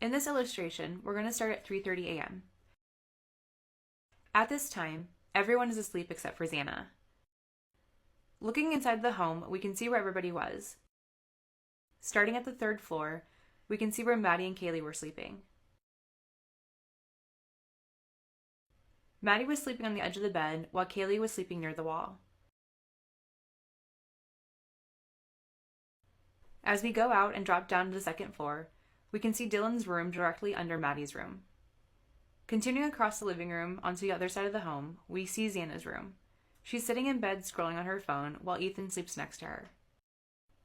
In this illustration, we're going to start at 3:30 a.m. At this time, everyone is asleep except for Xana. Looking inside the home, we can see where everybody was. Starting at the 3rd floor, we can see where Maddie and Kaylee were sleeping. Maddie was sleeping on the edge of the bed, while Kaylee was sleeping near the wall. As we go out and drop down to the 2nd floor, we can see Dylan's room directly under Maddie's room. Continuing across the living room onto the other side of the home, we see Xana's room. She's sitting in bed scrolling on her phone while Ethan sleeps next to her.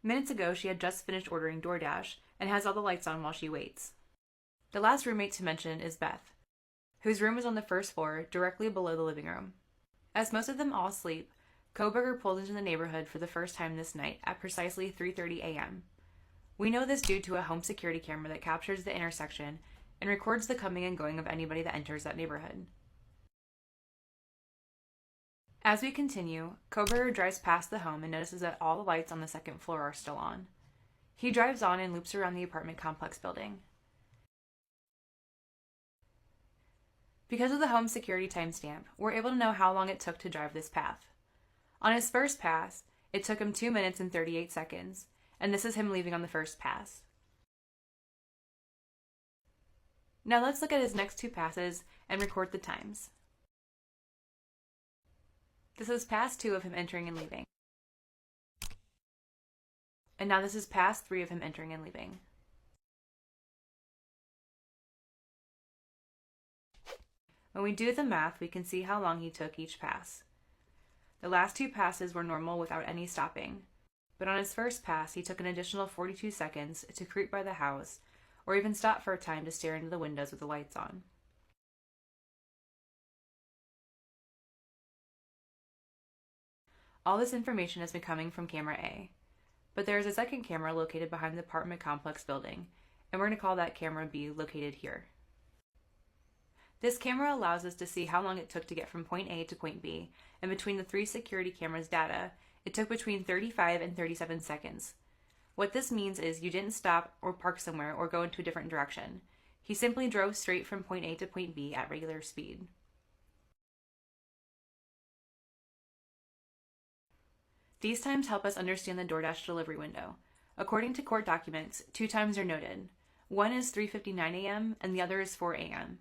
Minutes ago, she had just finished ordering DoorDash and has all the lights on while she waits. The last roommate to mention is Beth, whose room is on the 1st floor, directly below the living room. As most of them all sleep, Kohberger pulls into the neighborhood for the first time this night at precisely 3:30 a.m. We know this due to a home security camera that captures the intersection and records the coming and going of anybody that enters that neighborhood. As we continue, Kohberger drives past the home and notices that all the lights on the 2nd floor are still on. He drives on and loops around the apartment complex building. Because of the home security timestamp, we're able to know how long it took to drive this path. On his first pass, it took him 2 minutes and 38 seconds, and this is him leaving on the first pass. Now let's look at his next 2 passes and record the times. This is pass 2 of him entering and leaving. And now this is pass 3 of him entering and leaving. When we do the math, we can see how long he took each pass. The last 2 passes were normal without any stopping, but on his first pass, he took an additional 42 seconds to creep by the house, or even stop for a time to stare into the windows with the lights on. All this information has been coming from camera A, but there is a second camera located behind the apartment complex building, and we're going to call that camera B, located here. This camera allows us to see how long it took to get from point A to point B, and between the 3 security cameras' data, it took between 35 and 37 seconds. What this means is you didn't stop or park somewhere or go into a different direction. He simply drove straight from point A to point B at regular speed. These times help us understand the DoorDash delivery window. According to court documents, 2 times are noted. One is 3:59 a.m. and the other is 4 a.m.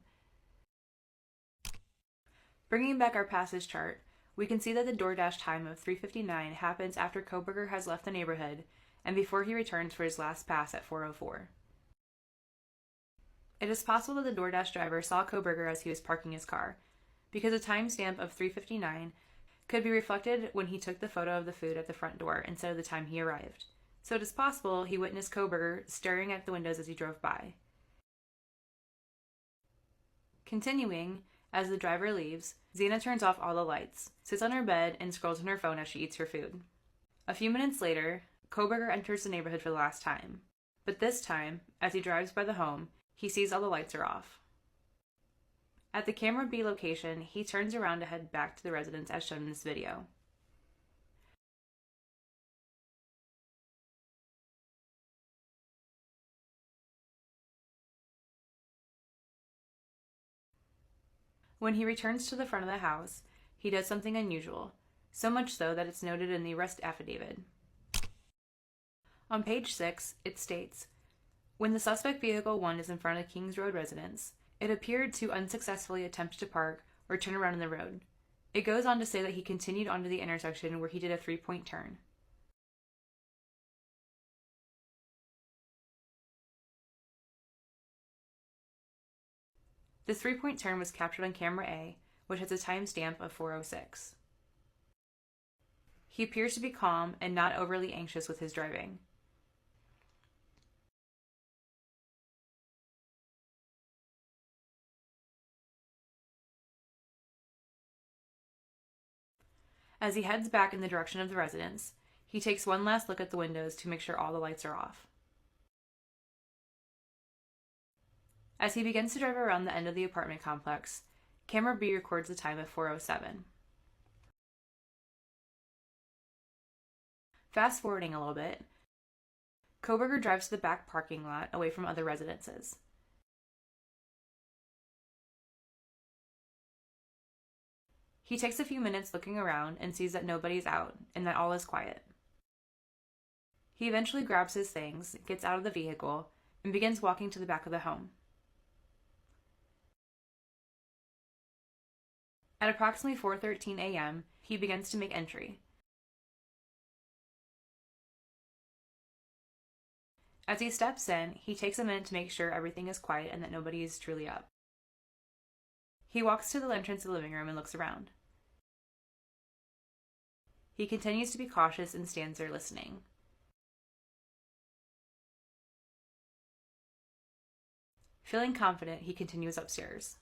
Bringing back our passage chart, we can see that the DoorDash time of 3:59 happens after Kohberger has left the neighborhood and before he returns for his last pass at 4:04. It is possible that the DoorDash driver saw Kohberger as he was parking his car, because a timestamp of 3:59 could be reflected when he took the photo of the food at the front door instead of the time he arrived. So it is possible he witnessed Kohberger staring at the windows as he drove by. Continuing, as the driver leaves, Xana turns off all the lights, sits on her bed, and scrolls on her phone as she eats her food. A few minutes later, Kohberger enters the neighborhood for the last time. But this time, as he drives by the home, he sees all the lights are off. At the camera B location, he turns around to head back to the residence as shown in this video. When he returns to the front of the house, he does something unusual, so much so that it's noted in the arrest affidavit. On page 6, it states, "When the suspect vehicle 1 is in front of Kings Road residence, it appeared to unsuccessfully attempt to park or turn around in the road." It goes on to say that he continued onto the intersection where he did a 3-point turn. This 3-point turn was captured on camera A, which has a timestamp of 4:06. He appears to be calm and not overly anxious with his driving. As he heads back in the direction of the residence, he takes one last look at the windows to make sure all the lights are off. As he begins to drive around the end of the apartment complex, camera B records the time of 4:07. Fast forwarding a little bit, Kohberger drives to the back parking lot away from other residences. He takes a few minutes looking around and sees that nobody's out and that all is quiet. He eventually grabs his things, gets out of the vehicle, and begins walking to the back of the home. At approximately 4:13 a.m., he begins to make entry. As he steps in, he takes a minute to make sure everything is quiet and that nobody is truly up. He walks to the entrance of the living room and looks around. He continues to be cautious and stands there listening. Feeling confident, he continues upstairs.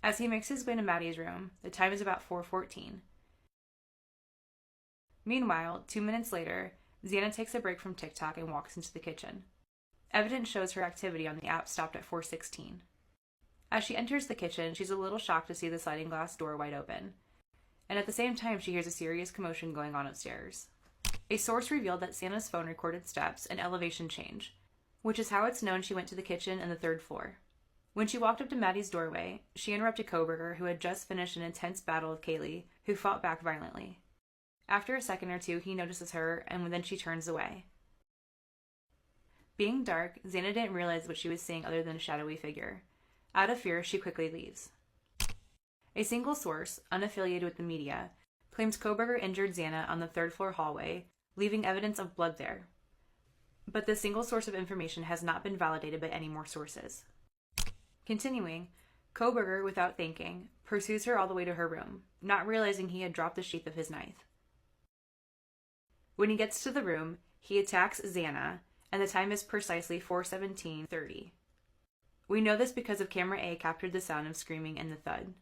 As he makes his way to Maddie's room, the time is about 4:14. Meanwhile, 2 minutes later, Xana takes a break from TikTok and walks into the kitchen. Evidence shows her activity on the app stopped at 4:16. As she enters the kitchen, she's a little shocked to see the sliding glass door wide open. And at the same time, she hears a serious commotion going on upstairs. A source revealed that Xana's phone recorded steps and elevation change, which is how it's known she went to the kitchen and the third floor. When she walked up to Maddie's doorway, she interrupted Kohberger, who had just finished an intense battle with Kaylee, who fought back violently. After a second or two, he notices her, and then she turns away. Being dark, Xana didn't realize what she was seeing other than a shadowy figure. Out of fear, she quickly leaves. A single source, unaffiliated with the media, claims Kohberger injured Xana on the third-floor hallway, leaving evidence of blood there. But this single source of information has not been validated by any more sources. Continuing, Kohberger, without thinking, pursues her all the way to her room, not realizing he had dropped the sheath of his knife. When he gets to the room, he attacks Xana, and the time is precisely 4:17:30. We know this because of camera A captured the sound of screaming and the thud.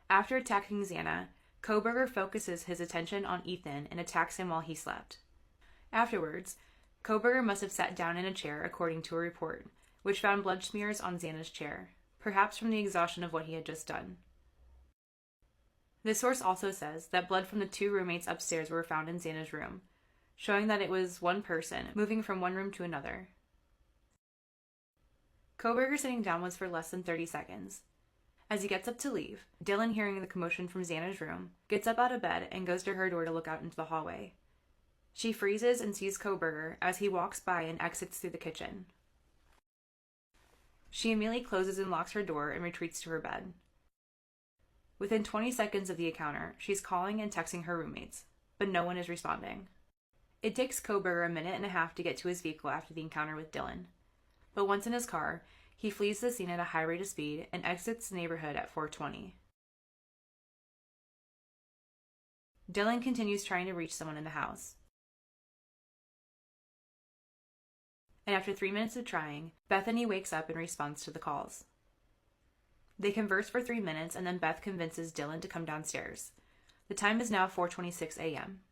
After attacking Xana, Kohberger focuses his attention on Ethan and attacks him while he slept. Afterwards, Kohberger must have sat down in a chair according to a report, which found blood smears on Xana's chair, perhaps from the exhaustion of what he had just done. This source also says that blood from the 2 roommates upstairs were found in Xana's room, showing that it was one person moving from one room to another. Kohberger sitting down was for less than 30 seconds. As he gets up to leave, Dylan, hearing the commotion from Xana's room, gets up out of bed and goes to her door to look out into the hallway. She freezes and sees Kohberger as he walks by and exits through the kitchen. She immediately closes and locks her door and retreats to her bed. Within 20 seconds of the encounter, she's calling and texting her roommates, but no one is responding. It takes Kohberger a minute and a half to get to his vehicle after the encounter with Dylan. But once in his car, he flees the scene at a high rate of speed and exits the neighborhood at 4:20. Dylan continues trying to reach someone in the house. And after 3 minutes of trying, Bethany wakes up in response to the calls. They converse for 3 minutes, and then Beth convinces Dylan to come downstairs. The time is now 4:26 a.m.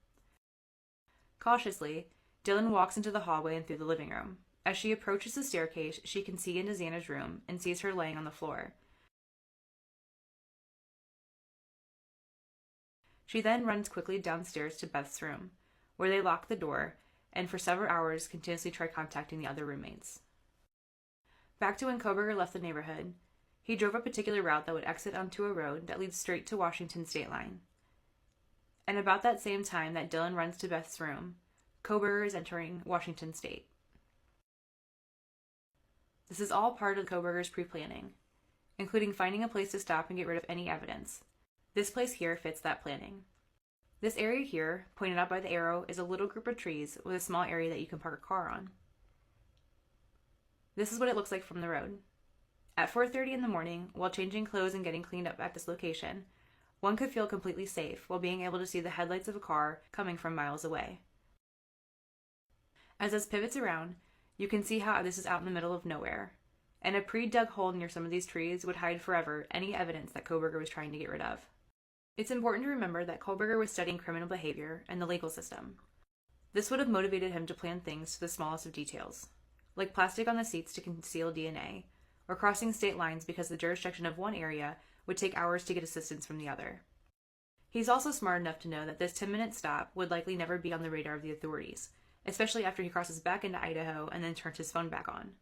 Cautiously, Dylan walks into the hallway and through the living room. As she approaches the staircase, she can see into Xana's room and sees her laying on the floor. She then runs quickly downstairs to Beth's room, where they lock the door and for several hours continuously try contacting the other roommates. Back to when Kohberger left the neighborhood, he drove a particular route that would exit onto a road that leads straight to Washington state line. And about that same time that Dylan runs to Beth's room, Kohberger is entering Washington state. This is all part of Kohberger's pre-planning, including finding a place to stop and get rid of any evidence. This place here fits that planning. This area here, pointed out by the arrow, is a little group of trees with a small area that you can park a car on. This is what it looks like from the road. At 4:30 in the morning, while changing clothes and getting cleaned up at this location, one could feel completely safe while being able to see the headlights of a car coming from miles away. As this pivots around, you can see how this is out in the middle of nowhere, and a pre-dug hole near some of these trees would hide forever any evidence that Kohberger was trying to get rid of. It's important to remember that Kohberger was studying criminal behavior and the legal system. This would have motivated him to plan things to the smallest of details, like plastic on the seats to conceal DNA, or crossing state lines because the jurisdiction of one area would take hours to get assistance from the other. He's also smart enough to know that this 10-minute stop would likely never be on the radar of the authorities, especially after he crosses back into Idaho and then turns his phone back on.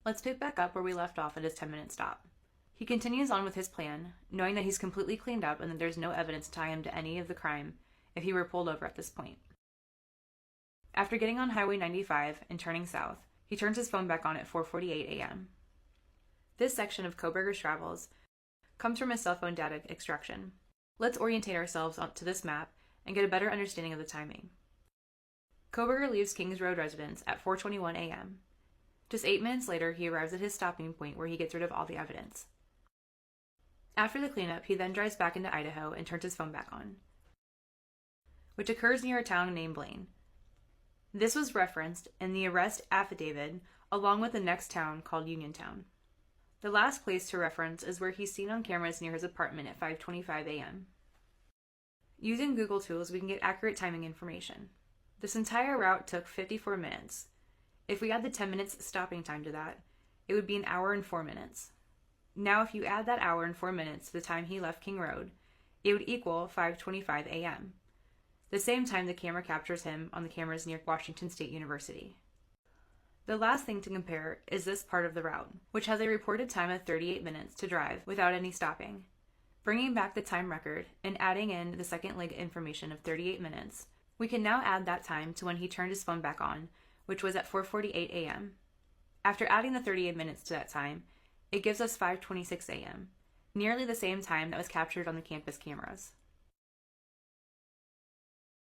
Let's pick back up where we left off at his 10-minute stop. He continues on with his plan, knowing that he's completely cleaned up and that there's no evidence to tie him to any of the crime if he were pulled over at this point. After getting on Highway 95 and turning south, he turns his phone back on at 4:48 a.m. This section of Kohberger's travels comes from his cell phone data extraction. Let's orientate ourselves onto this map and get a better understanding of the timing. Kohberger leaves Kings Road residence at 4:21 a.m. Just 8 minutes later, he arrives at his stopping point where he gets rid of all the evidence. After the cleanup, he then drives back into Idaho and turns his phone back on, which occurs near a town named Blaine. This was referenced in the arrest affidavit along with the next town called Uniontown. The last place to reference is where he's seen on cameras near his apartment at 5:25 a.m. Using Google tools, we can get accurate timing information. This entire route took 54 minutes. If we add the 10 minutes stopping time to that, it would be an hour and 4 minutes. Now, if you add that hour and 4 minutes to the time he left King Road, it would equal 5:25 a.m., the same time the camera captures him on the cameras near Washington State University. The last thing to compare is this part of the route, which has a reported time of 38 minutes to drive without any stopping. Bringing back the time record and adding in the second leg information of 38 minutes, we can now add that time to when he turned his phone back on, which was at 4:48 a.m. After adding the 38 minutes to that time, it gives us 5:26 a.m., nearly the same time that was captured on the campus cameras.